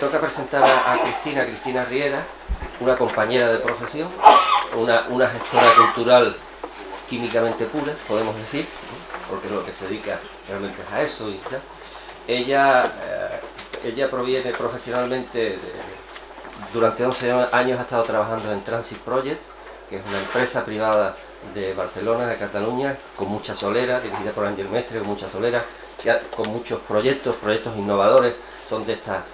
toca presentar a Cristina Riera, una compañera de profesión, una gestora cultural químicamente pura, podemos decir, porque lo que se dedica realmente es a eso y tal. Ella proviene profesionalmente, durante 11 años ha estado trabajando en Transit Project, que es una empresa privada de Barcelona, de Cataluña, con mucha solera, dirigida por Ángel Mestre, con mucha solera, con muchos proyectos innovadores. Son de estas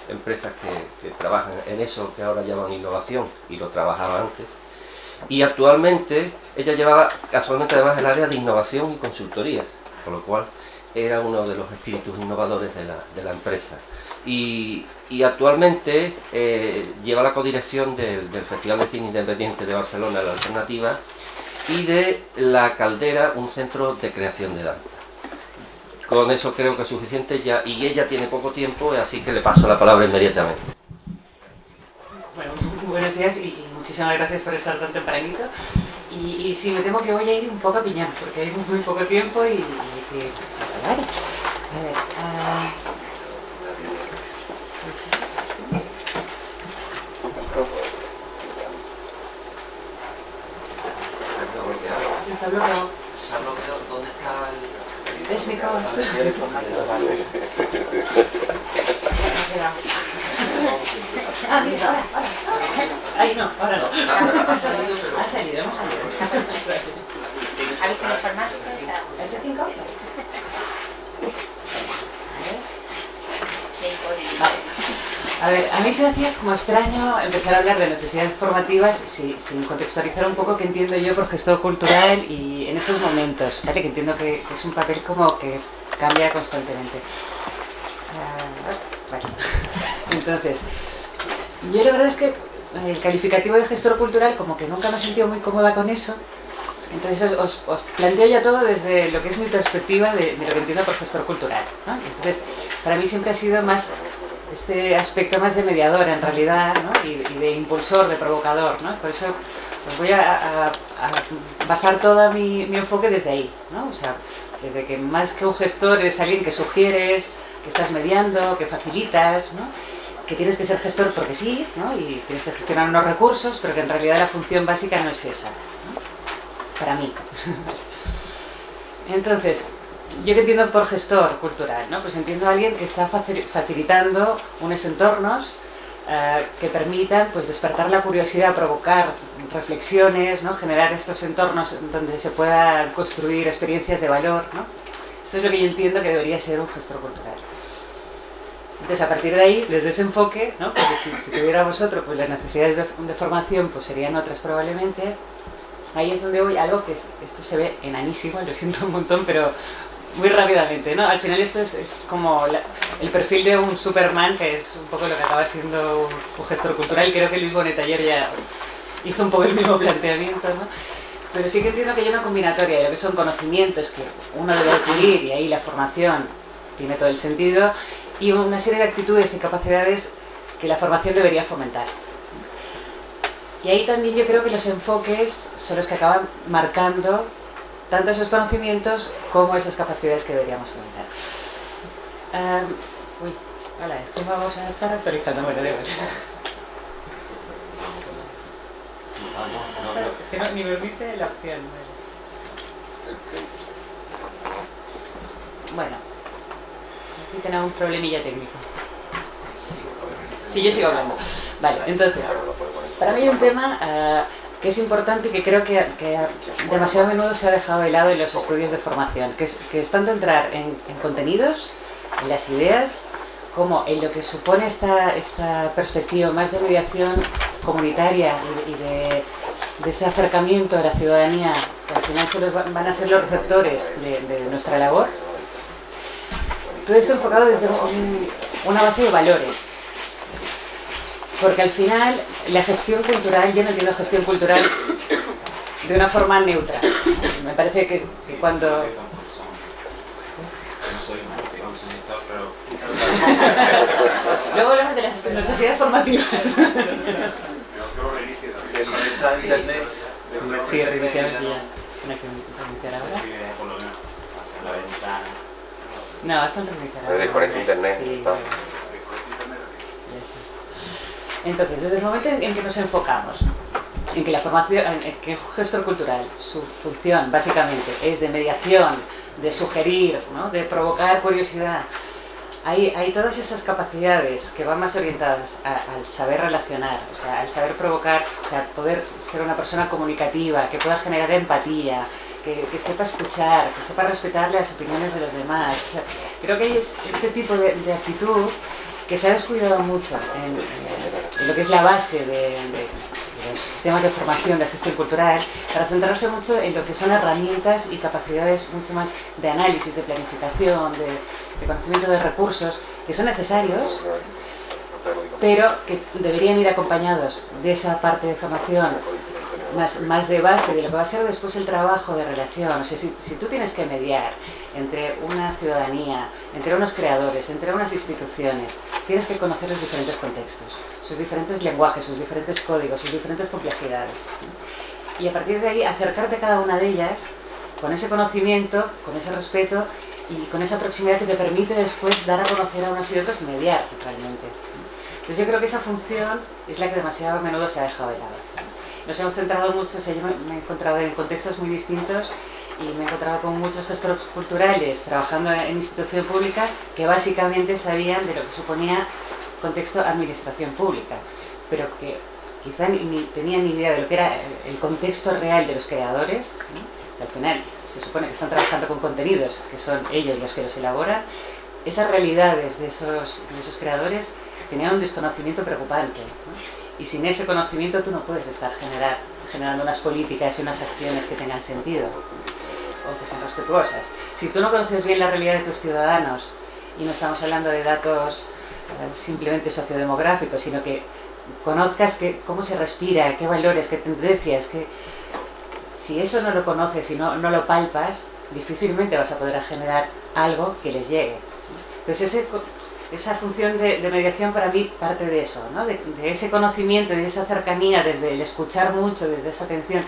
empresas que trabajan en eso que ahora llaman innovación, y lo trabajaba antes. Y actualmente ella llevaba casualmente además el área de innovación y consultorías, con lo cual era uno de los espíritus innovadores de la empresa. Y actualmente lleva la codirección del Festival de Cine Independiente de Barcelona, La Alternativa, y de La Caldera, un centro de creación de danza. Con eso creo que es suficiente ya, y ella tiene poco tiempo, así que le paso la palabra inmediatamente. Bueno, buenos días y muchísimas gracias por estar tan tempranito. Y sí, me temo que voy a ir un poco a piñón, porque hay muy poco tiempo y hay que hablar. A ver, está bloqueado. ¿Se ha bloqueado? ¿Dónde está el técnico? Ah, mira, ahora. Ay, no, ahora no. Ha salido, hemos salido. ¿Ha visto el informático? ¿Es de 5? A ver, a mí se me hacía como extraño empezar a hablar de necesidades formativas sin contextualizar un poco qué entiendo yo por gestor cultural y en estos momentos, ¿vale? Que entiendo que es un papel como que cambia constantemente. Vale. Entonces, yo la verdad es que el calificativo de gestor cultural como que nunca me he sentido muy cómoda con eso. Entonces os planteo ya todo desde lo que es mi perspectiva de lo que entiendo por gestor cultural, ¿no? Entonces, para mí siempre ha sido más este aspecto más de mediador en realidad, ¿no? y de impulsor, de provocador, ¿no? Por eso os voy a basar todo mi enfoque desde ahí, ¿no? O sea, desde que más que un gestor es alguien que sugieres, que estás mediando, que facilitas, ¿no? Que tienes que ser gestor porque sí, ¿no? Y tienes que gestionar unos recursos, pero que en realidad la función básica no es esa, ¿no? Para mí. Entonces, ¿yo qué entiendo por gestor cultural? ¿No? Pues entiendo a alguien que está facilitando unos entornos que permitan pues, despertar la curiosidad, provocar reflexiones, ¿no? Generar estos entornos donde se puedan construir experiencias de valor, ¿no? Esto es lo que yo entiendo que debería ser un gestor cultural. Entonces, a partir de ahí, desde ese enfoque, ¿no? Porque si tuviera vosotros, pues las necesidades de formación pues serían otras probablemente. Ahí es donde voy, algo que esto se ve enanísimo, lo siento un montón, pero muy rápidamente, ¿no? Al final esto es como el perfil de un Superman, que es un poco lo que acaba siendo un gestor cultural. Creo que Luis Bonet ayer ya hizo un poco el mismo planteamiento, ¿no? Pero sí que entiendo que hay una combinatoria de lo que son conocimientos que uno debe adquirir, y ahí la formación tiene todo el sentido, y una serie de actitudes y capacidades que la formación debería fomentar. Y ahí también yo creo que los enfoques son los que acaban marcando tanto esos conocimientos como esas capacidades que deberíamos fomentar. Esto vamos a estar actualizando, bueno, de verdad. Es que no, ni me permite la opción. Bueno, aquí tenemos un problemilla técnico. Sí, yo sigo hablando. Vale, entonces, para mí hay un tema que es importante y que creo que demasiado a menudo se ha dejado de lado en los estudios de formación, que es tanto entrar en contenidos, en las ideas, como en lo que supone esta perspectiva más de mediación comunitaria y de ese acercamiento a la ciudadanía, que al final solo van a ser los receptores de nuestra labor. Todo esto enfocado desde una base de valores. Porque al final la gestión cultural, yo no entiendo gestión cultural de una forma neutra. Me parece que cuando... No soy gestor, pero... Luego hablamos de las necesidades formativas. Sí, reiniciamos ya. No hay que reiniciar ahora. No, haz con reiniciar ahora. Desconecta internet. Sí, Entonces, desde el momento en que nos enfocamos en que la formación, en que un gestor cultural, su función básicamente es de mediación, de sugerir, ¿no?, de provocar curiosidad, hay todas esas capacidades que van más orientadas al saber relacionar, o sea, al saber provocar, o sea, poder ser una persona comunicativa, que pueda generar empatía, que sepa escuchar, que sepa respetar las opiniones de los demás. O sea, creo que hay este tipo de actitud que se ha descuidado mucho en lo que es la base de los sistemas de formación de gestión cultural, para centrarse mucho en lo que son herramientas y capacidades mucho más de análisis, de planificación, de conocimiento de recursos, que son necesarios, pero que deberían ir acompañados de esa parte de formación más de base de lo que va a ser después el trabajo de relación. O sea, si tú tienes que mediar entre una ciudadanía, entre unos creadores, entre unas instituciones, tienes que conocer los diferentes contextos, sus diferentes lenguajes, sus diferentes códigos, sus diferentes complejidades. Y a partir de ahí acercarte a cada una de ellas con ese conocimiento, con ese respeto y con esa proximidad que te permite después dar a conocer a unos y otros y mediar realmente. Entonces yo creo que esa función es la que demasiado a menudo se ha dejado de lado. Nos hemos centrado mucho, o sea, yo me he encontrado en contextos muy distintos y me he encontrado con muchos gestores culturales trabajando en institución pública que básicamente sabían de lo que suponía contexto administración pública, pero que quizá ni tenían ni idea de lo que era el contexto real de los creadores, ¿no? Al final se supone que están trabajando con contenidos, que son ellos los que los elaboran. Esas realidades de esos creadores tenían un desconocimiento preocupante, ¿no? Y sin ese conocimiento tú no puedes estar generando unas políticas y unas acciones que tengan sentido o que sean respetuosas. Si tú no conoces bien la realidad de tus ciudadanos, y no estamos hablando de datos simplemente sociodemográficos, sino que conozcas cómo se respira, qué valores, qué tendencias, si eso no lo conoces y no lo palpas, difícilmente vas a poder generar algo que les llegue. Entonces esa función de mediación para mí parte de eso, ¿no? de ese conocimiento y de esa cercanía, desde el escuchar mucho, desde esa atención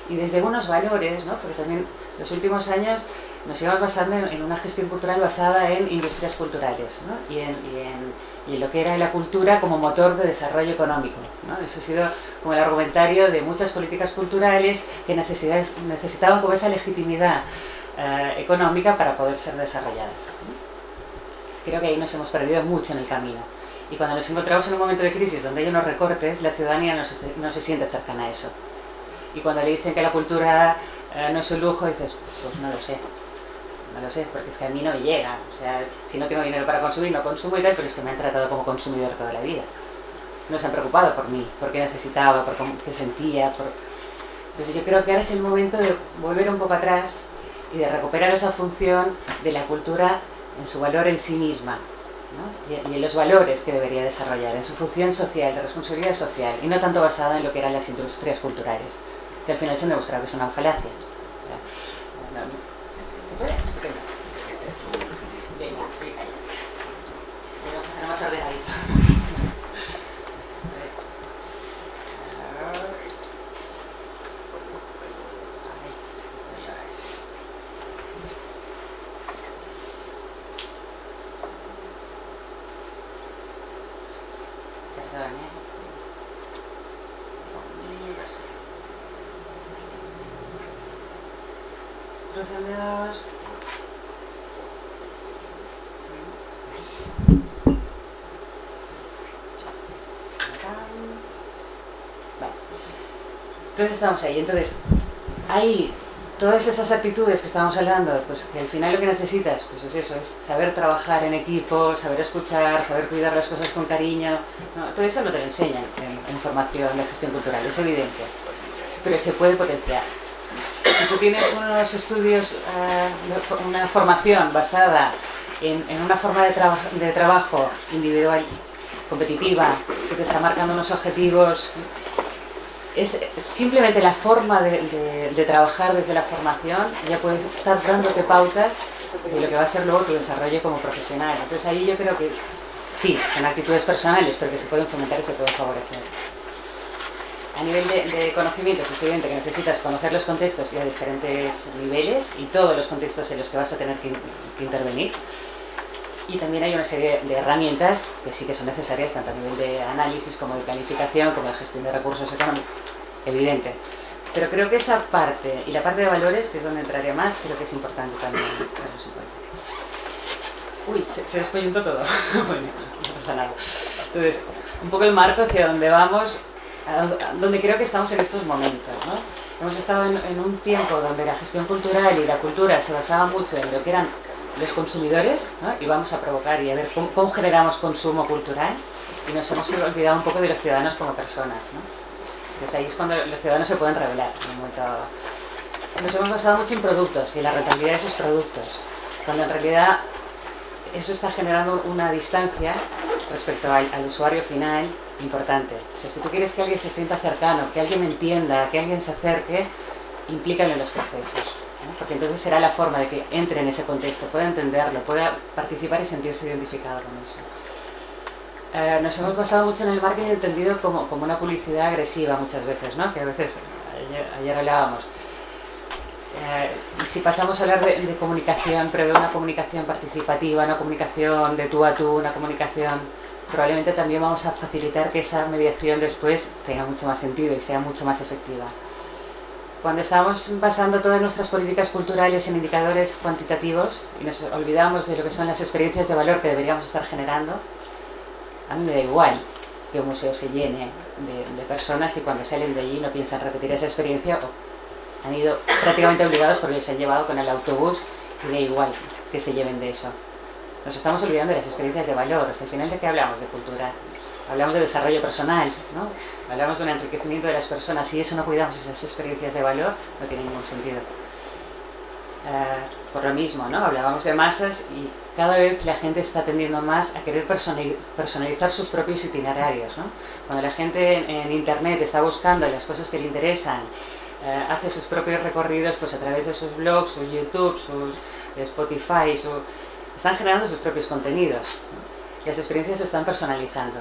y desde unos valores, ¿no? Porque también los últimos años nos íbamos basando en una gestión cultural basada en industrias culturales, ¿no? y en lo que era la cultura como motor de desarrollo económico, ¿no? Eso ha sido como el argumentario de muchas políticas culturales que necesitaban como esa legitimidad económica para poder ser desarrolladas, ¿no? Creo que ahí nos hemos perdido mucho en el camino. Y cuando nos encontramos en un momento de crisis donde hay unos recortes, la ciudadanía no se siente cercana a eso. Y cuando le dicen que la cultura no es un lujo, dices, pues no lo sé. No lo sé, porque es que a mí no me llega. O sea, si no tengo dinero para consumir, no consumo y tal, pero es que me han tratado como consumidor toda la vida. No se han preocupado por mí, por qué necesitaba, por qué sentía. Entonces yo creo que ahora es el momento de volver un poco atrás y de recuperar esa función de la cultura en su valor en sí misma, ¿no? Y en los valores que debería desarrollar, en su función social, de responsabilidad social, y no tanto basada en lo que eran las industrias culturales, que al final se han demostrado que es una falacia. ¿Se puede? Estupendo. Venga, vamos a hacer más ordenadito. Procedemos. Vale. Entonces estamos ahí. Entonces, hay todas esas actitudes que estábamos hablando, pues que al final lo que necesitas, pues es eso, es saber trabajar en equipo, saber escuchar, saber cuidar las cosas con cariño. No, todo eso no te lo enseñan en formación de gestión cultural, es evidente, pero se puede potenciar. Si tú tienes unos estudios, una formación basada en una forma de trabajo individual, competitiva, que te está marcando unos objetivos, es simplemente la forma de trabajar desde la formación, ya puedes estar dándote pautas de lo que va a ser luego tu desarrollo como profesional. Entonces ahí yo creo que sí, son actitudes personales, pero que se pueden fomentar y se pueden favorecer. A nivel de conocimientos es evidente que necesitas conocer los contextos y a diferentes niveles y todos los contextos en los que vas a tener que intervenir. Y también hay una serie de herramientas que sí que son necesarias, tanto a nivel de análisis como de planificación, como de gestión de recursos económicos, evidente. Pero creo que esa parte, y la parte de valores, que es donde entraría más, creo que es importante también. Uy, se descoyuntó todo. Bueno, no pasa nada. Entonces, un poco el marco hacia donde vamos, donde creo que estamos en estos momentos, ¿no? Hemos estado en un tiempo donde la gestión cultural y la cultura se basaba mucho en lo que eran los consumidores, ¿no? Y vamos a provocar y a ver cómo generamos consumo cultural, y nos hemos olvidado un poco de los ciudadanos como personas, ¿no? Entonces ahí es cuando los ciudadanos se pueden revelar en un momento dado. Nos hemos basado mucho en productos y la rentabilidad de esos productos, cuando en realidad eso está generando una distancia respecto al usuario final importante. O sea, si tú quieres que alguien se sienta cercano, que alguien entienda, que alguien se acerque, implícalo en los procesos, ¿no? Porque entonces será la forma de que entre en ese contexto, pueda entenderlo, pueda participar y sentirse identificado con eso. Nos hemos basado mucho en el marketing entendido como una publicidad agresiva muchas veces, ¿no? Que a veces, ayer hablábamos. Y si pasamos a hablar de comunicación, pero de una comunicación participativa, una comunicación de tú a tú, una comunicación, probablemente también vamos a facilitar que esa mediación después tenga mucho más sentido y sea mucho más efectiva. Cuando estábamos basando todas nuestras políticas culturales en indicadores cuantitativos y nos olvidamos de lo que son las experiencias de valor que deberíamos estar generando, a mí me da igual que un museo se llene de personas y cuando salen de allí no piensan repetir esa experiencia o han ido prácticamente obligados porque se han llevado con el autobús y da igual que se lleven de eso. Nos estamos olvidando de las experiencias de valor. O sea, al final, ¿de qué hablamos? De cultura. Hablamos de desarrollo personal, ¿no? Hablamos de un enriquecimiento de las personas. Si eso no cuidamos esas experiencias de valor, no tiene ningún sentido. Por lo mismo, ¿no? Hablábamos de masas y cada vez la gente está tendiendo más a querer personalizar sus propios itinerarios, ¿no? Cuando la gente en Internet está buscando las cosas que le interesan, hace sus propios recorridos pues a través de sus blogs, sus YouTube, sus Spotify, están generando sus propios contenidos, ¿no? Las experiencias se están personalizando.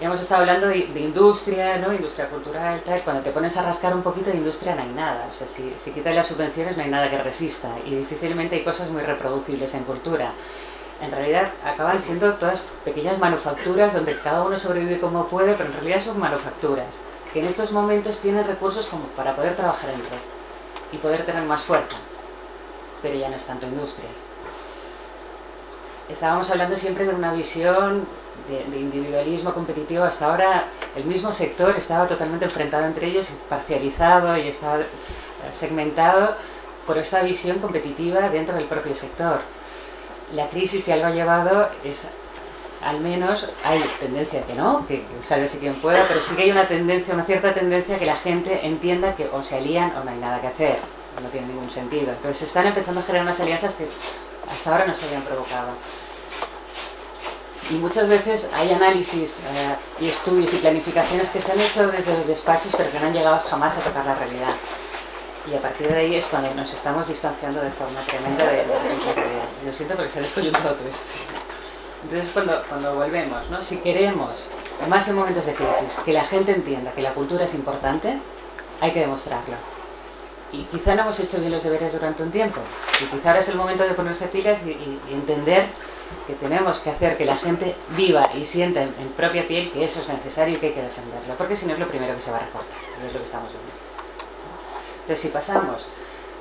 Y hemos estado hablando de industria, ¿no? Industria cultural, tal. Cuando te pones a rascar un poquito de industria no hay nada. O sea, si quitas las subvenciones no hay nada que resista y difícilmente hay cosas muy reproducibles en cultura. En realidad acaban siendo todas pequeñas manufacturas donde cada uno sobrevive como puede, pero en realidad son manufacturas que en estos momentos tienen recursos como para poder trabajar en red y poder tener más fuerza, pero ya no es tanto industria. Estábamos hablando siempre de una visión de individualismo competitivo. Hasta ahora el mismo sector estaba totalmente enfrentado entre ellos, parcializado y estaba segmentado por esa visión competitiva dentro del propio sector. La crisis, si algo ha llevado, es al menos hay tendencia que no, que sálvese quien pueda, pero sí que hay una tendencia, una cierta tendencia a que la gente entienda que o se alían o no hay nada que hacer, no tiene ningún sentido. Entonces se están empezando a generar unas alianzas que hasta ahora no se habían provocado. Y muchas veces hay análisis y estudios y planificaciones que se han hecho desde despachos pero que no han llegado jamás a tocar la realidad. Y a partir de ahí es cuando nos estamos distanciando de forma tremenda de la realidad. Lo siento porque se ha descoyuntado todo esto. Entonces cuando volvemos, ¿no? Si queremos, más en momentos de crisis, que la gente entienda que la cultura es importante, hay que demostrarlo. Y quizá no hemos hecho bien los deberes durante un tiempo. Y quizá ahora es el momento de ponerse pilas y entender que tenemos que hacer que la gente viva y sienta en propia piel que eso es necesario y que hay que defenderlo. Porque si no es lo primero que se va a recortar. Y es lo que estamos viendo. Entonces si pasamos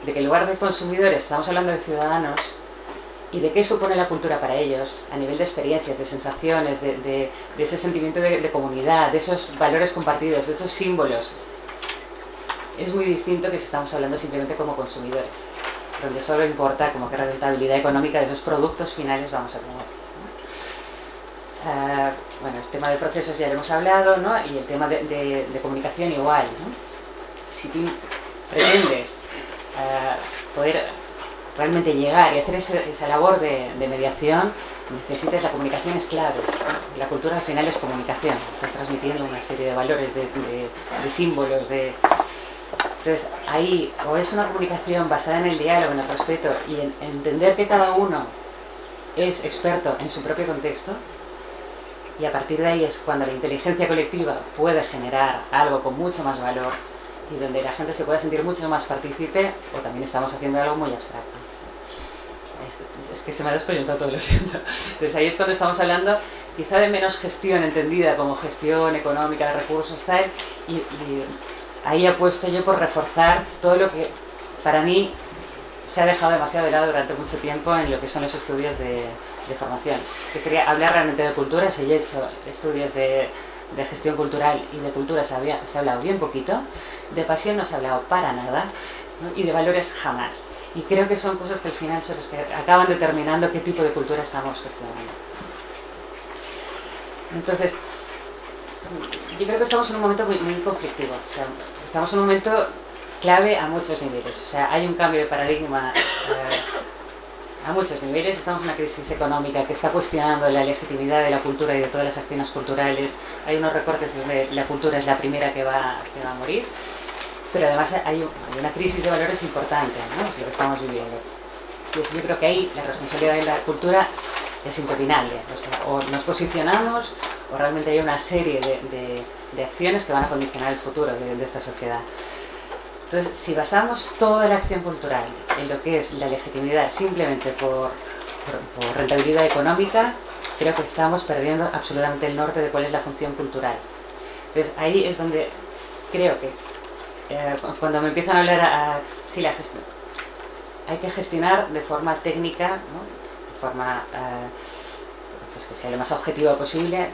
de que en lugar de consumidores estamos hablando de ciudadanos, y de qué supone la cultura para ellos, a nivel de experiencias, de sensaciones, de ese sentimiento de comunidad, de esos valores compartidos, de esos símbolos, es muy distinto que si estamos hablando simplemente como consumidores, donde solo importa como que rentabilidad económica de esos productos finales vamos a tener, ¿no? Bueno, el tema de procesos ya lo hemos hablado, ¿no? Y el tema de comunicación igual, ¿no? Si tú pretendes poder realmente llegar y hacer esa labor de mediación, necesitas la comunicación es clave. La cultura al final es comunicación, estás transmitiendo una serie de valores, de símbolos, entonces ahí o es una comunicación basada en el diálogo, en el respeto y en entender que cada uno es experto en su propio contexto, y a partir de ahí es cuando la inteligencia colectiva puede generar algo con mucho más valor y donde la gente se pueda sentir mucho más partícipe, o también estamos haciendo algo muy abstracto. Es que se me ha descoyuntado todo, lo siento. Entonces ahí es cuando estamos hablando quizá de menos gestión entendida como gestión económica de recursos tal, y ahí apuesto yo por reforzar todo lo que para mí se ha dejado demasiado de lado durante mucho tiempo en lo que son los estudios de formación, que sería hablar realmente de cultura. Si yo he hecho estudios de gestión cultural y de cultura se ha hablado bien poquito, de pasión no se ha hablado para nada, ¿no? Y de valores jamás. Y creo que son cosas que al final son los que acaban determinando qué tipo de cultura estamos gestionando. Entonces, yo creo que estamos en un momento muy conflictivo. O sea, estamos en un momento clave a muchos niveles. O sea, hay un cambio de paradigma a muchos niveles. Estamos en una crisis económica que está cuestionando la legitimidad de la cultura y de todas las acciones culturales. Hay unos recortes donde la cultura es la primera que va a morir. Pero además hay una crisis de valores importante, ¿no? Es lo que estamos viviendo. Entonces yo creo que ahí la responsabilidad de la cultura es impepinable. O sea, o nos posicionamos o realmente hay una serie de acciones que van a condicionar el futuro de esta sociedad. Entonces, si basamos toda la acción cultural en lo que es la legitimidad simplemente por rentabilidad económica, creo que estamos perdiendo absolutamente el norte de cuál es la función cultural. Entonces, ahí es donde creo que cuando me empiezan a hablar sí, la gestión, hay que gestionar de forma técnica, ¿no? De forma pues que sea lo más objetiva posible.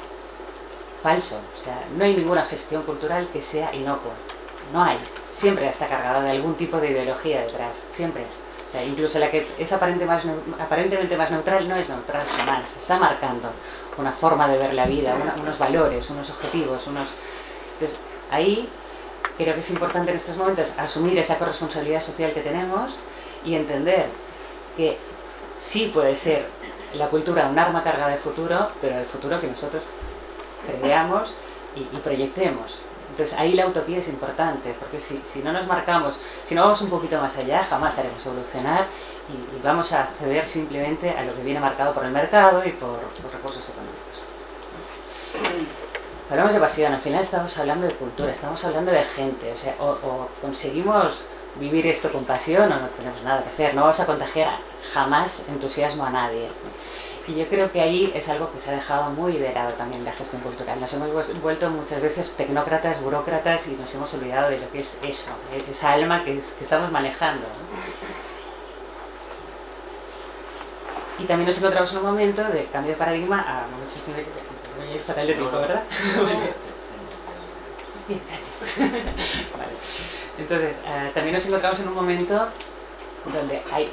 Falso. O sea, no hay ninguna gestión cultural que sea inocua. No hay. Siempre está cargada de algún tipo de ideología detrás. Siempre. O sea, incluso la que es aparentemente más neutral no es neutral jamás. Está marcando una forma de ver la vida, unos valores, unos objetivos, Entonces, ahí creo que es importante en estos momentos asumir esa corresponsabilidad social que tenemos y entender que sí puede ser la cultura un arma cargada de futuro, pero el futuro que nosotros preveamos y proyectemos. Entonces ahí la utopía es importante, porque si no nos marcamos, si no vamos un poquito más allá, jamás haremos evolucionar y vamos a ceder simplemente a lo que viene marcado por el mercado y por los recursos económicos. Hablamos de pasión, al final estamos hablando de cultura, estamos hablando de gente, o sea, o conseguimos vivir esto con pasión o no tenemos nada que hacer, no vamos a contagiar jamás entusiasmo a nadie. Y yo creo que ahí es algo que se ha dejado muy de lado también en la gestión cultural. Nos hemos vuelto muchas veces tecnócratas, burócratas y nos hemos olvidado de lo que es eso, esa alma que estamos manejando, ¿no? Y también nos encontramos en un momento de cambio de paradigma a muchos niveles. Voy a ir fatal de tiempo, ¿verdad? Bien, gracias. Vale. Entonces, también nos encontramos en un momento donde hay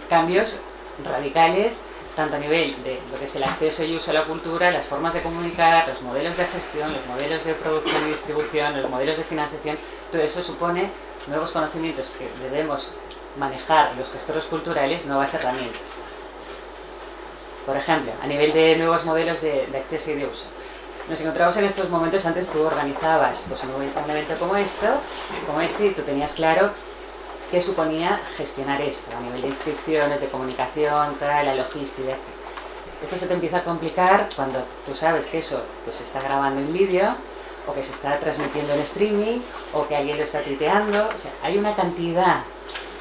cambios radicales, tanto a nivel de lo que es el acceso y uso a la cultura, las formas de comunicar, los modelos de gestión, los modelos de producción y distribución, los modelos de financiación. Todo eso supone nuevos conocimientos que debemos manejar los gestores culturales, nuevas herramientas. Por ejemplo, a nivel de nuevos modelos de acceso y de uso. Nos encontramos en estos momentos, antes tú organizabas pues, un evento como este y tú tenías claro qué suponía gestionar esto, a nivel de inscripciones, de comunicación, la logística. Esto se te empieza a complicar cuando tú sabes que eso pues, se está grabando en vídeo, o que se está transmitiendo en streaming, o que alguien lo está tuiteando. O sea, hay una cantidad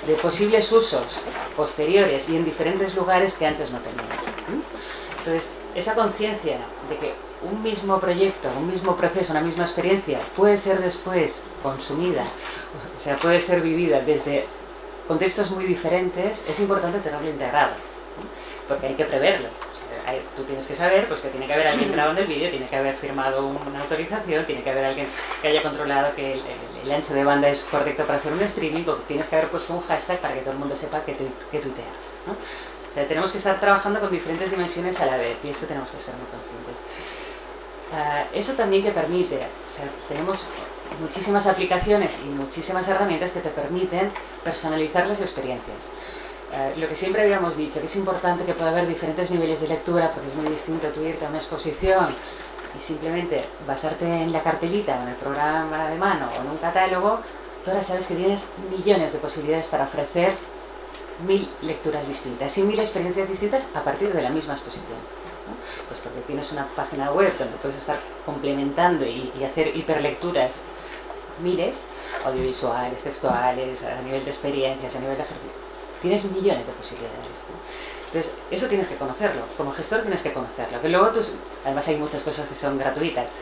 de posibles usos posteriores y en diferentes lugares que antes no tenías. Entonces, esa conciencia de que un mismo proyecto, un mismo proceso, una misma experiencia puede ser después consumida, o sea, puede ser vivida desde contextos muy diferentes, es importante tenerlo integrado, ¿no? Porque hay que preverlo. O sea, tú tienes que saber pues, que tiene que haber alguien grabando el vídeo, tiene que haber firmado una autorización, tiene que haber alguien que haya controlado que el ancho de banda es correcto para hacer un streaming, o tienes que haber puesto un hashtag para que todo el mundo sepa que tuitea, ¿no? O sea, tenemos que estar trabajando con diferentes dimensiones a la vez y esto tenemos que ser muy conscientes. Eso también te permite, o sea, tenemos muchísimas aplicaciones y muchísimas herramientas que te permiten personalizar las experiencias. Lo que siempre habíamos dicho, que es importante que pueda haber diferentes niveles de lectura, porque es muy distinto tú irte a una exposición y simplemente basarte en la cartelita o en el programa de mano o en un catálogo. Tú ahora sabes que tienes millones de posibilidades para ofrecer 1000 lecturas distintas y 1000 experiencias distintas a partir de la misma exposición, ¿no? Pues porque tienes una página web donde puedes estar complementando y hacer hiperlecturas miles, audiovisuales, textuales, a nivel de experiencias, a nivel de ejercicio. Tienes millones de posibilidades, ¿no? Entonces, eso tienes que conocerlo, como gestor tienes que conocerlo, que luego además hay muchas cosas que son gratuitas,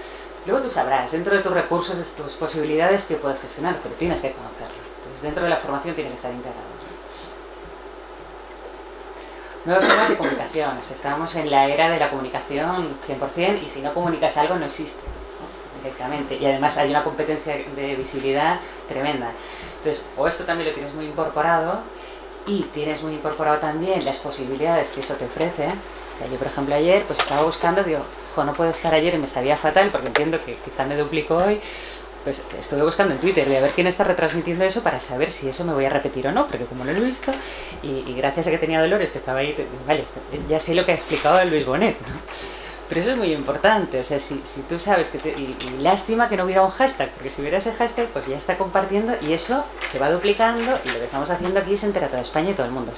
luego tú sabrás, dentro de tus recursos, de tus posibilidades, que puedes gestionar, pero tienes que conocerlo. Entonces, dentro de la formación tiene que estar integrado. Nuevas formas de comunicación, o sea, estamos en la era de la comunicación 100%, y si no comunicas algo no existe, ¿no? Directamente, y además hay una competencia de visibilidad tremenda. Entonces, o esto también lo tienes muy incorporado, y tienes muy incorporado también las posibilidades que eso te ofrece. O sea, yo, por ejemplo, ayer pues estaba buscando, digo, no puedo estar ayer y me sabía fatal porque entiendo que quizá me duplico hoy. Pues estuve buscando en Twitter de a ver quién está retransmitiendo eso para saber si eso me voy a repetir o no, porque como no lo he visto, y gracias a que tenía Dolores que estaba ahí, vale, ya sé lo que ha explicado Luis Bonet, ¿no? Pero eso es muy importante, o sea, si tú sabes que y lástima que no hubiera un hashtag, porque si hubiera ese hashtag, pues ya está compartiendo y eso se va duplicando, y lo que estamos haciendo aquí es enterar a toda España y todo el mundo,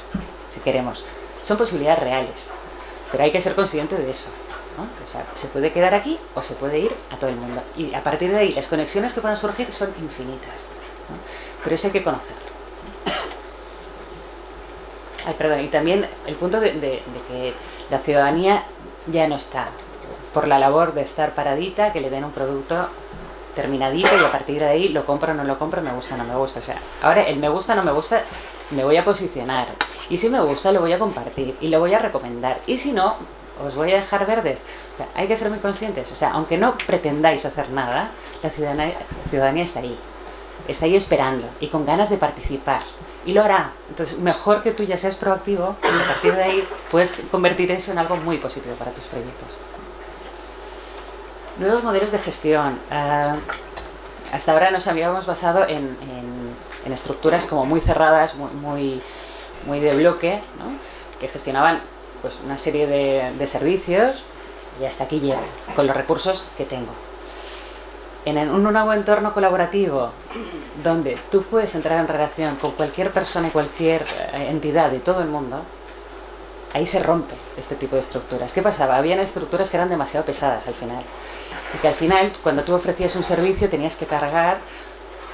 si queremos. Son posibilidades reales, pero hay que ser consciente de eso, ¿no? O sea, se puede quedar aquí o se puede ir a todo el mundo, y a partir de ahí las conexiones que puedan surgir son infinitas, ¿no? Pero eso hay que conocerlo. Ay, perdón, y también el punto de que la ciudadanía ya no está por la labor de estar paradita, que le den un producto terminadito y a partir de ahí lo compro o no lo compro, me gusta o no me gusta. O sea, ahora el me gusta o no me gusta me voy a posicionar, y si me gusta lo voy a compartir y lo voy a recomendar, y si no, os voy a dejar verdes. O sea, hay que ser muy conscientes. O sea, aunque no pretendáis hacer nada, la ciudadanía está ahí esperando y con ganas de participar. Y lo hará. Entonces, mejor que tú ya seas proactivo, y a partir de ahí puedes convertir eso en algo muy positivo para tus proyectos. Nuevos modelos de gestión. Hasta ahora nos habíamos basado en estructuras como muy cerradas, muy de bloque, ¿no? Que gestionaban pues una serie de servicios, y hasta aquí llego, con los recursos que tengo. En un nuevo entorno colaborativo, donde tú puedes entrar en relación con cualquier persona y cualquier entidad de todo el mundo, ahí se rompe este tipo de estructuras. ¿Qué pasaba? Habían estructuras que eran demasiado pesadas al final, y que al final, cuando tú ofrecías un servicio, tenías que cargar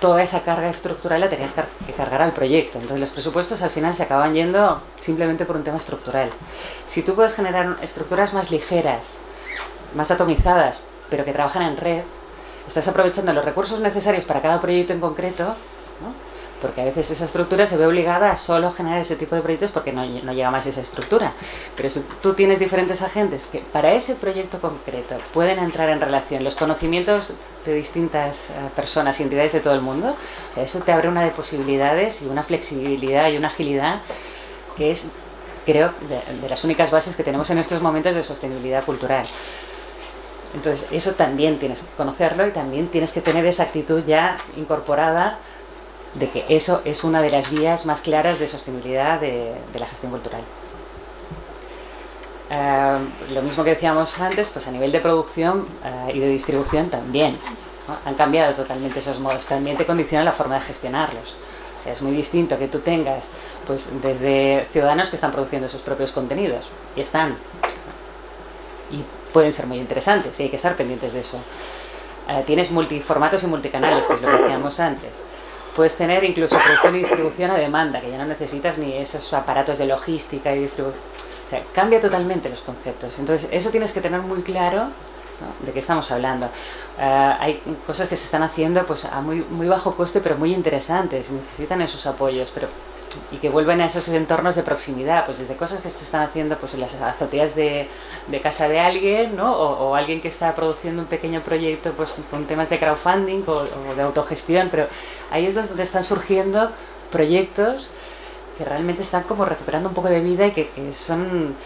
toda esa carga estructural, la tenías que cargar al proyecto. Entonces los presupuestos al final se acaban yendo simplemente por un tema estructural. Si tú puedes generar estructuras más ligeras, más atomizadas, pero que trabajan en red, estás aprovechando los recursos necesarios para cada proyecto en concreto, ¿no? Porque a veces esa estructura se ve obligada a solo generar ese tipo de proyectos porque no llega más esa estructura. Pero si tú tienes diferentes agentes que para ese proyecto concreto pueden entrar en relación los conocimientos de distintas personas y entidades de todo el mundo, o sea, eso te abre una de posibilidades y una flexibilidad y una agilidad que es, creo, de las únicas bases que tenemos en estos momentos de sostenibilidad cultural. Entonces, eso también tienes que conocerlo, y también tienes que tener esa actitud ya incorporada de que eso es una de las vías más claras de sostenibilidad de la gestión cultural. Lo mismo que decíamos antes, pues a nivel de producción y de distribución también, ¿no? Han cambiado totalmente esos modos, también te condiciona la forma de gestionarlos. O sea, es muy distinto que tú tengas pues desde ciudadanos que están produciendo sus propios contenidos, y están, y pueden ser muy interesantes, y hay que estar pendientes de eso. Tienes multiformatos y multicanales, que es lo que decíamos antes. Puedes tener incluso producción y distribución a demanda, que ya no necesitas ni esos aparatos de logística y distribución. O sea, cambia totalmente los conceptos. Entonces, eso tienes que tener muy claro, ¿no? De qué estamos hablando. Hay cosas que se están haciendo pues a muy bajo coste, pero muy interesantes. Necesitan esos apoyos, y que vuelven a esos entornos de proximidad, pues desde cosas que se están haciendo pues en las azoteas de casa de alguien, ¿no? O alguien que está produciendo un pequeño proyecto pues con temas de crowdfunding o de autogestión, pero ahí es donde están surgiendo proyectos que realmente están como recuperando un poco de vida y que son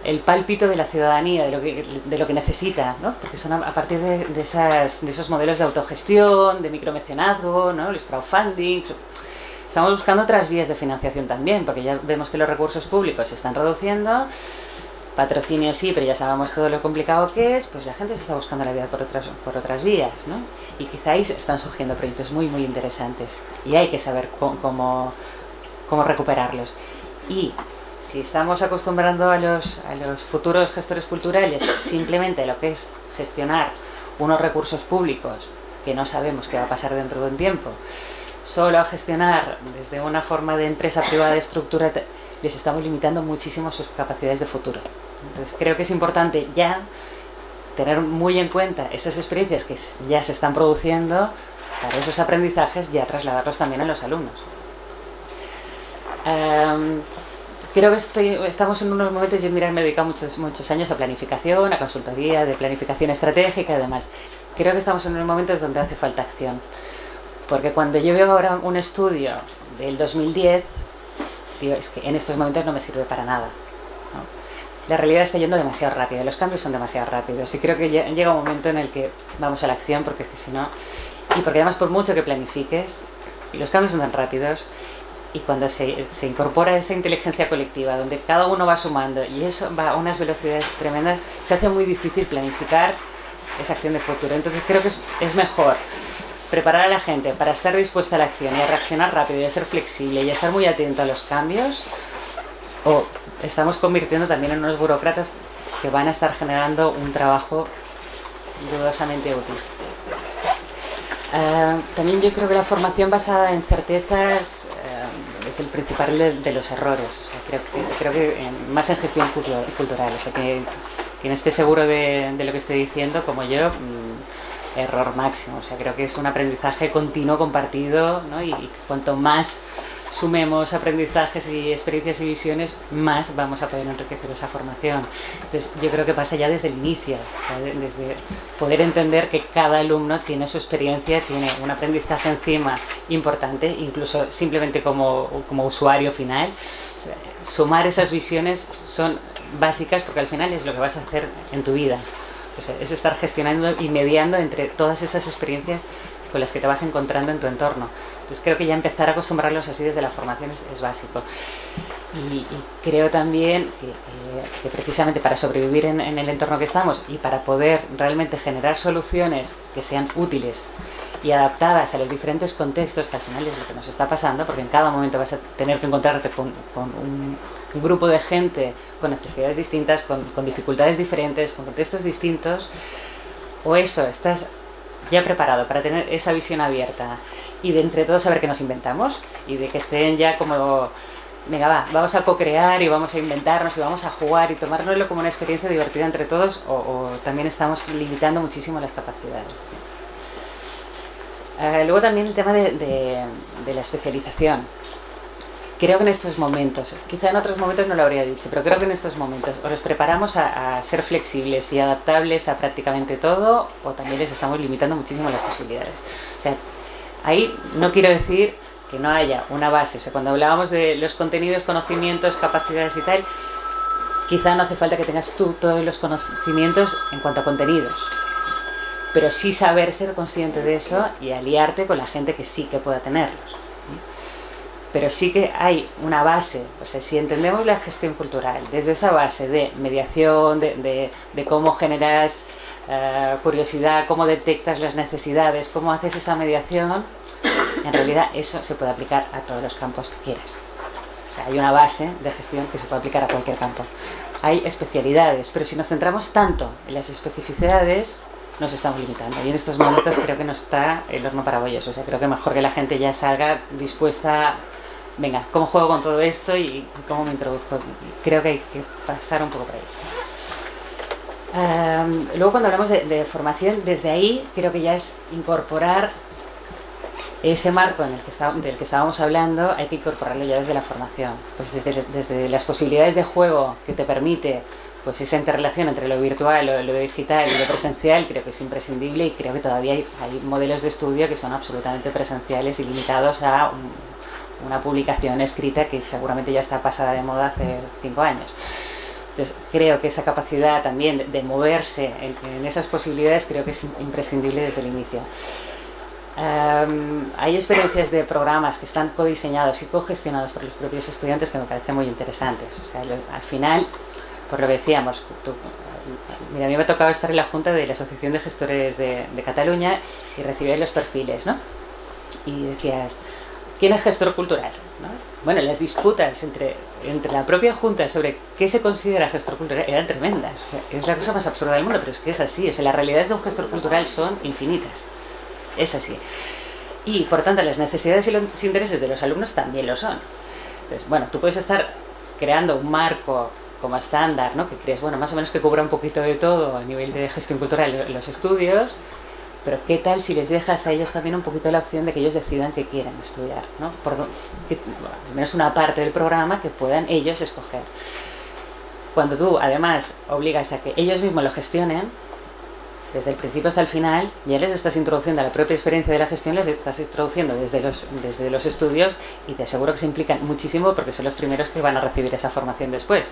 el pálpito de la ciudadanía, de lo que necesita, ¿no? Porque son a partir de esos modelos de autogestión, de micromecenazgo, ¿no? Los crowdfunding. Estamos buscando otras vías de financiación también, porque ya vemos que los recursos públicos se están reduciendo, patrocinio sí, pero ya sabemos todo lo complicado que es, pues la gente se está buscando la vida por otras vías, ¿no? Y quizá ahí están surgiendo proyectos muy interesantes, y hay que saber cómo recuperarlos. Y si estamos acostumbrando a los futuros gestores culturales simplemente lo que es gestionar unos recursos públicos que no sabemos qué va a pasar dentro de un tiempo, solo a gestionar desde una forma de empresa privada de estructura, les estamos limitando muchísimo sus capacidades de futuro. Entonces creo que es importante ya tener muy en cuenta esas experiencias que ya se están produciendo para esos aprendizajes, ya trasladarlos también a los alumnos. Creo que estamos en unos momentos, yo me he dedicado muchos años a planificación, a consultoría de planificación estratégica y demás. Creo que estamos en unos momentos donde hace falta acción. Porque cuando yo veo ahora un estudio del 2010, digo, es que en estos momentos no me sirve para nada, ¿no? La realidad está yendo demasiado rápido, los cambios son demasiado rápidos y creo que llega un momento en el que vamos a la acción, porque es que si no, y porque además por mucho que planifiques, los cambios son tan rápidos. Y cuando se incorpora esa inteligencia colectiva, donde cada uno va sumando y eso va a unas velocidades tremendas, se hace muy difícil planificar esa acción de futuro. Entonces creo que es mejor preparar a la gente para estar dispuesta a la acción y a reaccionar rápido y a ser flexible y a estar muy atento a los cambios, o estamos convirtiendo también en unos burócratas que van a estar generando un trabajo dudosamente útil. También yo creo que la formación basada en certezas es el principal de los errores. O sea, creo que más en gestión cultural. O sea, que quien esté seguro de lo que estoy diciendo, como yo, error máximo. O sea, creo que es un aprendizaje continuo, compartido, ¿no? Y cuanto más sumemos aprendizajes y experiencias y visiones, más vamos a poder enriquecer esa formación. Entonces yo creo que pasa ya desde el inicio, o sea, desde poder entender que cada alumno tiene su experiencia, tiene un aprendizaje encima importante, incluso simplemente como usuario final. O sea, sumar esas visiones son básicas porque al final es lo que vas a hacer en tu vida. O sea, es estar gestionando y mediando entre todas esas experiencias con las que te vas encontrando en tu entorno. Entonces creo que ya empezar a acostumbrarlos así desde la formación es básico. Y creo también que precisamente para sobrevivir en el entorno que estamos y para poder realmente generar soluciones que sean útiles y adaptadas a los diferentes contextos, que al final es lo que nos está pasando, porque en cada momento vas a tener que encontrarte con un grupo de gente con necesidades distintas, con dificultades diferentes, con contextos distintos, o eso, estás ya preparado para tener esa visión abierta y de entre todos saber que nos inventamos y de que estén ya como, venga, vamos a co-crear y vamos a inventarnos y vamos a jugar y tomárnoslo como una experiencia divertida entre todos, o también estamos limitando muchísimo las capacidades. Luego también el tema de la especialización. Creo que en estos momentos, quizá en otros momentos no lo habría dicho, pero creo que en estos momentos o los preparamos a ser flexibles y adaptables a prácticamente todo, o también les estamos limitando muchísimo las posibilidades. O sea, ahí no quiero decir que no haya una base. O sea, cuando hablábamos de los contenidos, conocimientos, capacidades y tal, quizá no hace falta que tengas tú todos los conocimientos en cuanto a contenidos, pero sí saber ser consciente de eso y aliarte con la gente que sí que pueda tenerlos. Pero sí que hay una base. O sea, si entendemos la gestión cultural desde esa base de mediación, de cómo generas curiosidad, cómo detectas las necesidades, cómo haces esa mediación, en realidad eso se puede aplicar a todos los campos que quieras. O sea, hay una base de gestión que se puede aplicar a cualquier campo. Hay especialidades, pero si nos centramos tanto en las especificidades, nos estamos limitando. Y en estos momentos creo que no está el horno para bollos. O sea, creo que mejor que la gente ya salga dispuesta, venga, ¿cómo juego con todo esto y cómo me introduzco? Creo que hay que pasar un poco por ahí. Luego cuando hablamos de formación, desde ahí creo que ya es incorporar ese marco del que estábamos hablando, hay que incorporarlo ya desde la formación. Pues desde las posibilidades de juego que te permite, pues esa interrelación entre lo virtual, lo digital y lo presencial, creo que es imprescindible, y creo que todavía hay modelos de estudio que son absolutamente presenciales y limitados a una publicación escrita que seguramente ya está pasada de moda hace 5 años. Entonces creo que esa capacidad también de moverse en esas posibilidades creo que es imprescindible desde el inicio. Hay experiencias de programas que están codiseñados y cogestionados por los propios estudiantes que me parecen muy interesantes. O sea, al final, por lo que decíamos, mira, a mí me ha tocado estar en la junta de la Asociación de Gestores de Cataluña y recibir los perfiles, ¿no? Y decías, ¿quién es gestor cultural? ¿No? Bueno, las disputas entre la propia junta sobre qué se considera gestor cultural eran tremendas. O sea, es la cosa más absurda del mundo, pero es que es así. O sea, las realidades de un gestor cultural son infinitas. Es así. Y, por tanto, las necesidades y los intereses de los alumnos también lo son. Entonces, bueno, tú puedes estar creando un marco como estándar, ¿no? Que crees, bueno, más o menos que cubra un poquito de todo a nivel de gestión cultural los estudios, pero ¿qué tal si les dejas a ellos también un poquito la opción de que ellos decidan qué quieren estudiar, ¿no? Al menos una parte del programa que puedan ellos escoger. Cuando tú, además, obligas a que ellos mismos lo gestionen, desde el principio hasta el final, ya les estás introduciendo a la propia experiencia de la gestión, les estás introduciendo desde los estudios, y te aseguro que se implican muchísimo porque son los primeros que van a recibir esa formación después.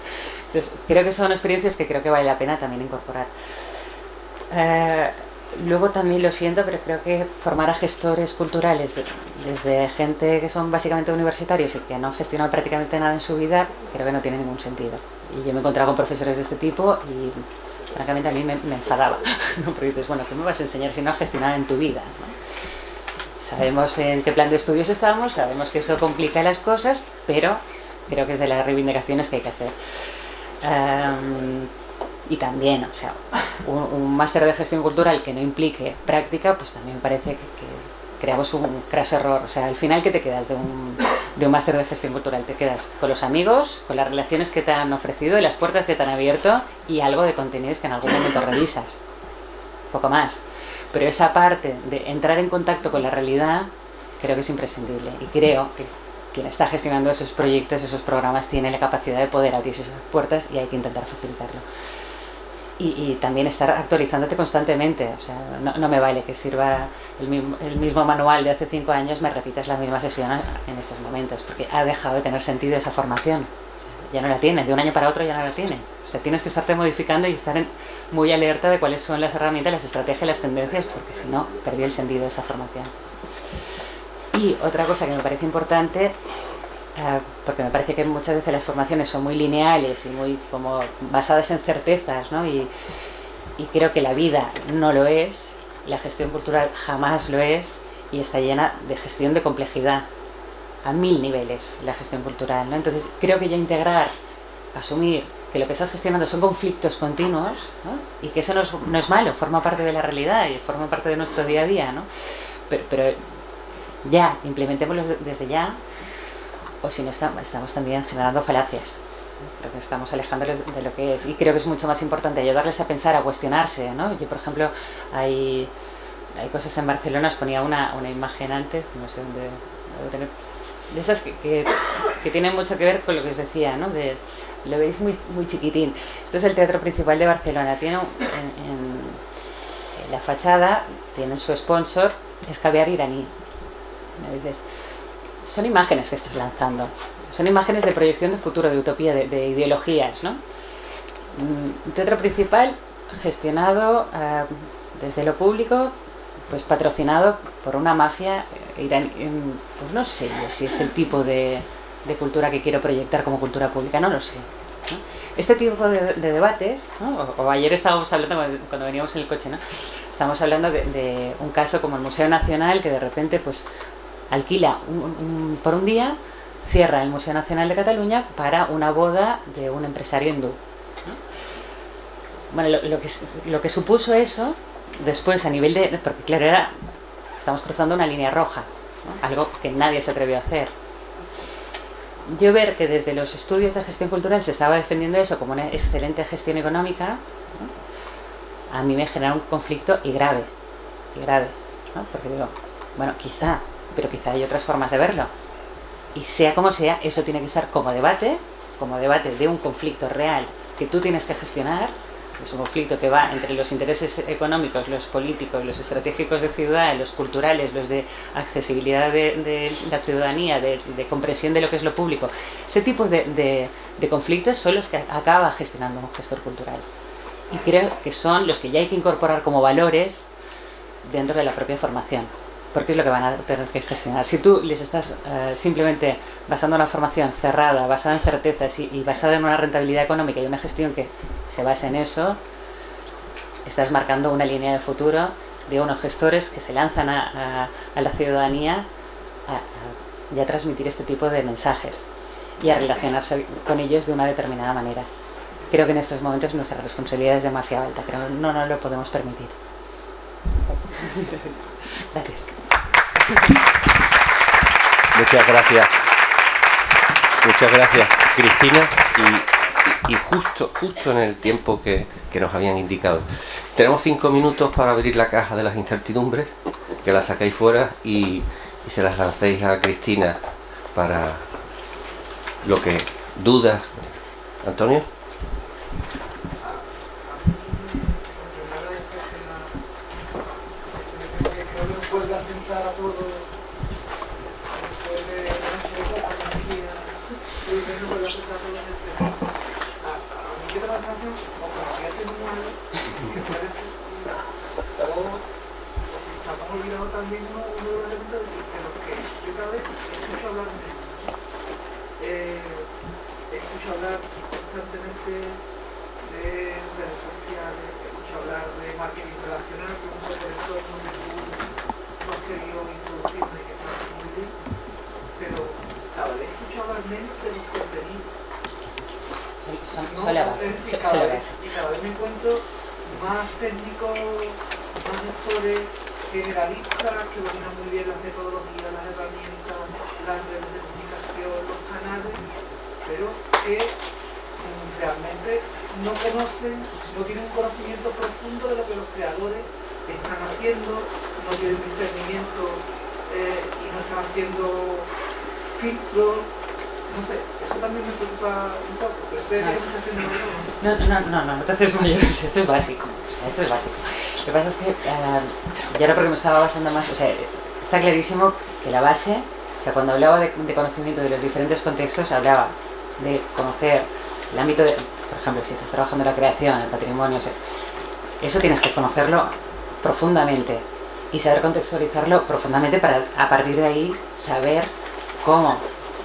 Entonces, creo que son experiencias que creo que vale la pena también incorporar. Luego también lo siento, pero creo que formar a gestores culturales desde gente que son básicamente universitarios y que no han gestionado prácticamente nada en su vida, creo que no tiene ningún sentido. Y yo me he encontrado con profesores de este tipo y francamente a mí me enfadaba, ¿no? Porque dices, bueno, ¿qué me vas a enseñar si no has gestionado en tu vida, ¿no? Sabemos en qué plan de estudios estamos, sabemos que eso complica las cosas, pero creo que es de las reivindicaciones que hay que hacer. Y también, o sea, un máster de gestión cultural que no implique práctica, pues también me parece que creamos un craso error. O sea, al final, ¿qué te quedas de un máster de gestión cultural? Te quedas con los amigos, con las relaciones que te han ofrecido y las puertas que te han abierto y algo de contenidos que en algún momento revisas. Poco más. Pero esa parte de entrar en contacto con la realidad creo que es imprescindible. Y creo que quien está gestionando esos proyectos, esos programas, tiene la capacidad de poder abrir esas puertas y hay que intentar facilitarlo. Y también estar actualizándote constantemente. O sea, no me vale que sirva el mismo manual de hace 5 años, me repitas la misma sesión en estos momentos, porque ha dejado de tener sentido esa formación. O sea, ya no la tiene, de un año para otro ya no la tiene. O sea, tienes que estarte modificando y estar muy alerta de cuáles son las herramientas, las estrategias, las tendencias, porque si no, perdió el sentido de esa formación. Y otra cosa que me parece importante, porque me parece que muchas veces las formaciones son muy lineales y muy como basadas en certezas, ¿no? Y creo que la vida no lo es, la gestión cultural jamás lo es, y está llena de gestión de complejidad a 1000 niveles la gestión cultural, ¿no? Entonces creo que ya integrar, asumir que lo que estás gestionando son conflictos continuos, ¿no? Y que eso no es malo, forma parte de la realidad y forma parte de nuestro día a día, ¿no? Pero ya, implementémoslos desde ya, o si no estamos también generando falacias. Creo que estamos alejándoles de lo que es, y creo que es mucho más importante ayudarles a pensar, a cuestionarse, ¿no? Yo, por ejemplo, hay cosas en Barcelona, os ponía una imagen antes, no sé dónde debo tener, de esas que tienen mucho que ver con lo que os decía, ¿no? Lo veis muy, muy chiquitín. Esto es el Teatro Principal de Barcelona, tiene en la fachada, tiene su sponsor, es caviar iraní. Dices, son imágenes que estás lanzando, son imágenes de proyección de futuro, de utopía, de ideologías, ¿no? Un teatro principal gestionado desde lo público, pues patrocinado por una mafia iraní. Pues no sé yo si es el tipo de cultura que quiero proyectar como cultura pública, no lo sé, ¿no? Este tipo de debates, ¿no? O ayer estábamos hablando, cuando veníamos en el coche, ¿no? Estábamos hablando de un caso como el Museo Nacional, que de repente pues alquila por un día, cierra el Museo Nacional de Cataluña para una boda de un empresario hindú, ¿no? Bueno, lo que supuso eso después a nivel de... Porque claro, estamos cruzando una línea roja, ¿no? Algo que nadie se atrevió a hacer. Yo ver que desde los estudios de gestión cultural se estaba defendiendo eso como una excelente gestión económica, ¿no? A mí me genera un conflicto y grave, ¿no? Porque digo, bueno, quizá hay otras formas de verlo. Y sea como sea, eso tiene que estar como debate de un conflicto real que tú tienes que gestionar. Es un conflicto que va entre los intereses económicos, los políticos, los estratégicos de ciudad, los culturales, los de accesibilidad de la ciudadanía, de comprensión de lo que es lo público. Ese tipo de conflictos son los que acaba gestionando un gestor cultural. Y creo que son los que ya hay que incorporar como valores dentro de la propia formación, porque es lo que van a tener que gestionar. Si tú les estás simplemente basando una formación cerrada, basada en certezas y basada en una rentabilidad económica y una gestión que se base en eso, estás marcando una línea de futuro de unos gestores que se lanzan a la ciudadanía y a transmitir este tipo de mensajes y a relacionarse con ellos de una determinada manera. Creo que en estos momentos nuestra responsabilidad es demasiado alta, creo que no nos lo podemos permitir. Gracias. Muchas gracias. Muchas gracias, Cristina. Y justo en el tiempo que nos habían indicado. Tenemos 5 minutos para abrir la caja de las incertidumbres, que la saquéis fuera y se las lancéis a Cristina para lo que dudas. Antonio. También uno de los elementos de los que yo cada vez escucho hablar menos. Escucho hablar constantemente de redes sociales, escucho hablar de marketing relacional, que es un poco de todo donde tú has querido introducirme, que está muy bien, pero cada vez escucho hablar menos de los contenidos. Y cada vez me encuentro más técnicos, más gestores, generalistas que dominan muy bien las metodologías, las herramientas, las redes de comunicación, los canales, pero que realmente no conocen, no tienen un conocimiento profundo de lo que los creadores están haciendo, no tienen discernimiento y no están haciendo filtros. No sé, eso también me preocupa un poco, pero ustedes no están haciendo no te haces mayores, esto es básico, o sea, esto es básico. Lo que pasa es que, ya era porque me estaba basando más, o sea, está clarísimo que la base, o sea, cuando hablaba de conocimiento de los diferentes contextos, hablaba de conocer el ámbito de, por ejemplo, si estás trabajando en la creación, el patrimonio, o sea, eso tienes que conocerlo profundamente y saber contextualizarlo profundamente para, a partir de ahí, saber cómo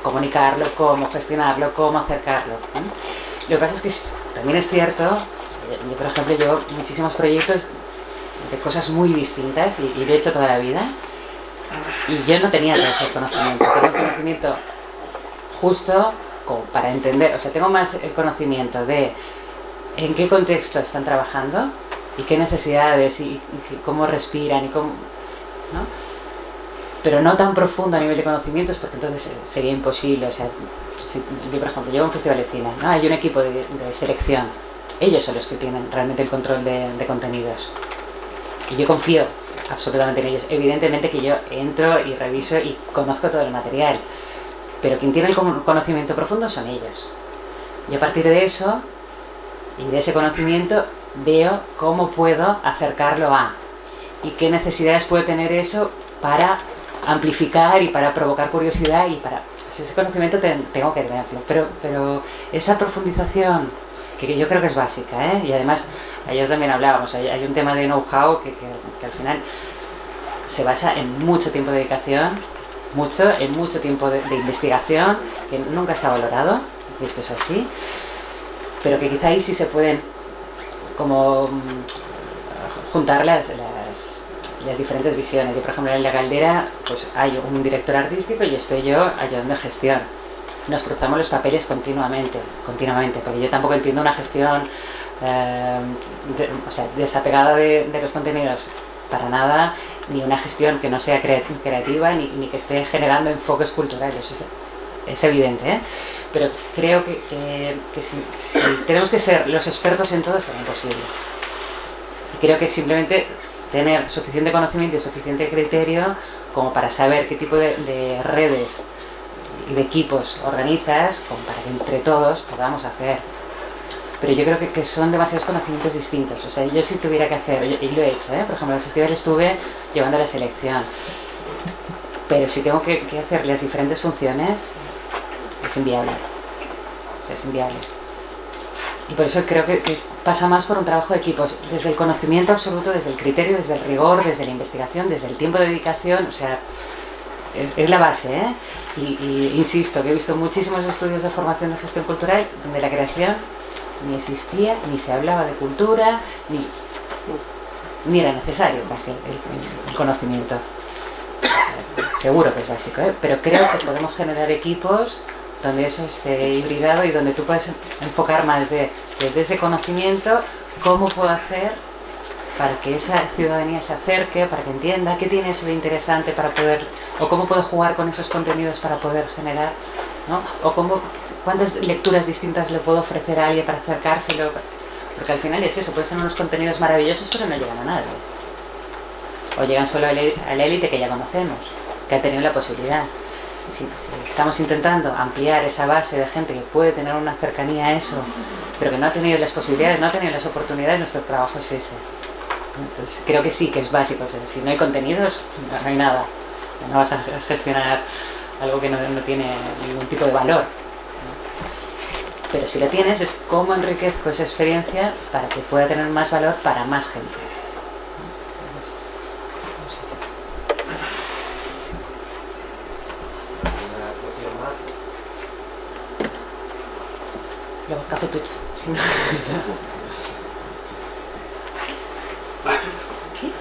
comunicarlo, cómo gestionarlo, cómo acercarlo, ¿eh? Lo que pasa es que también es cierto, o sea, yo por ejemplo llevo muchísimos proyectos de cosas muy distintas y lo he hecho toda la vida y yo no tenía todo ese conocimiento, tengo el conocimiento justo como para entender, o sea, tengo más el conocimiento de en qué contexto están trabajando y qué necesidades y cómo respiran y cómo, ¿no? Pero no tan profundo a nivel de conocimientos porque entonces sería imposible. O sea, si yo por ejemplo llevo un festival de cine, ¿no? Hay un equipo de selección, ellos son los que tienen realmente el control de contenidos y yo confío absolutamente en ellos. Evidentemente que yo entro y reviso y conozco todo el material, pero quien tiene el conocimiento profundo son ellos. Y a partir de eso y de ese conocimiento veo cómo puedo acercarlo a y qué necesidades puede tener eso para amplificar y para provocar curiosidad y para... O sea, ese conocimiento tengo que tenerlo, pero esa profundización que yo creo que es básica, ¿eh? Y además, ayer también hablábamos, hay un tema de know-how que al final se basa en mucho tiempo de dedicación, en mucho tiempo de investigación, que nunca está valorado, y esto es así, pero que quizá ahí sí se pueden como juntar las diferentes visiones. Yo por ejemplo en La Caldera pues hay un director artístico y estoy yo ayudando a gestión. Nos cruzamos los papeles continuamente, porque yo tampoco entiendo una gestión o sea, desapegada de los contenidos para nada, ni una gestión que no sea creativa ni que esté generando enfoques culturales. Es evidente, ¿eh? Pero creo que si tenemos que ser los expertos en todo será imposible. Y creo que simplemente tener suficiente conocimiento y suficiente criterio como para saber qué tipo de redes y de equipos organizas como para que entre todos podamos hacer. Pero yo creo que son demasiados conocimientos distintos. O sea, yo si tuviera que hacer, y lo he hecho, por ejemplo en el festival estuve llevando la selección, pero si tengo que hacer las diferentes funciones es inviable. O sea, es inviable. Y por eso creo que pasa más por un trabajo de equipos, desde el conocimiento absoluto, desde el criterio, desde el rigor, desde la investigación, desde el tiempo de dedicación, o sea, es la base, ¿eh? Y insisto, que he visto muchísimos estudios de formación de gestión cultural donde la creación ni existía, ni se hablaba de cultura, ni era necesario casi el conocimiento. O sea, seguro que es básico, ¿eh? Pero creo que podemos generar equipos donde eso esté hibridado y donde tú puedes enfocar más desde ese conocimiento cómo puedo hacer para que esa ciudadanía se acerque, para que entienda qué tiene eso de interesante para poder, o cómo puedo jugar con esos contenidos para poder generar ¿no? O cuántas lecturas distintas le puedo ofrecer a alguien para acercárselo, porque al final es eso, pueden ser unos contenidos maravillosos pero no llegan a nadie, o llegan solo a la élite que ya conocemos, que ha tenido la posibilidad. Si estamos intentando ampliar esa base de gente que puede tener una cercanía a eso, pero que no ha tenido las posibilidades, no ha tenido las oportunidades, nuestro trabajo es ese. Entonces creo que sí que es básico, o sea, si no hay contenidos no hay nada, no vas a gestionar algo que no tiene ningún tipo de valor. Pero si lo tienes, es cómo enriquezco esa experiencia para que pueda tener más valor para más gente. Entonces, no sé. Luego café tucho. Si no... ¿Sí?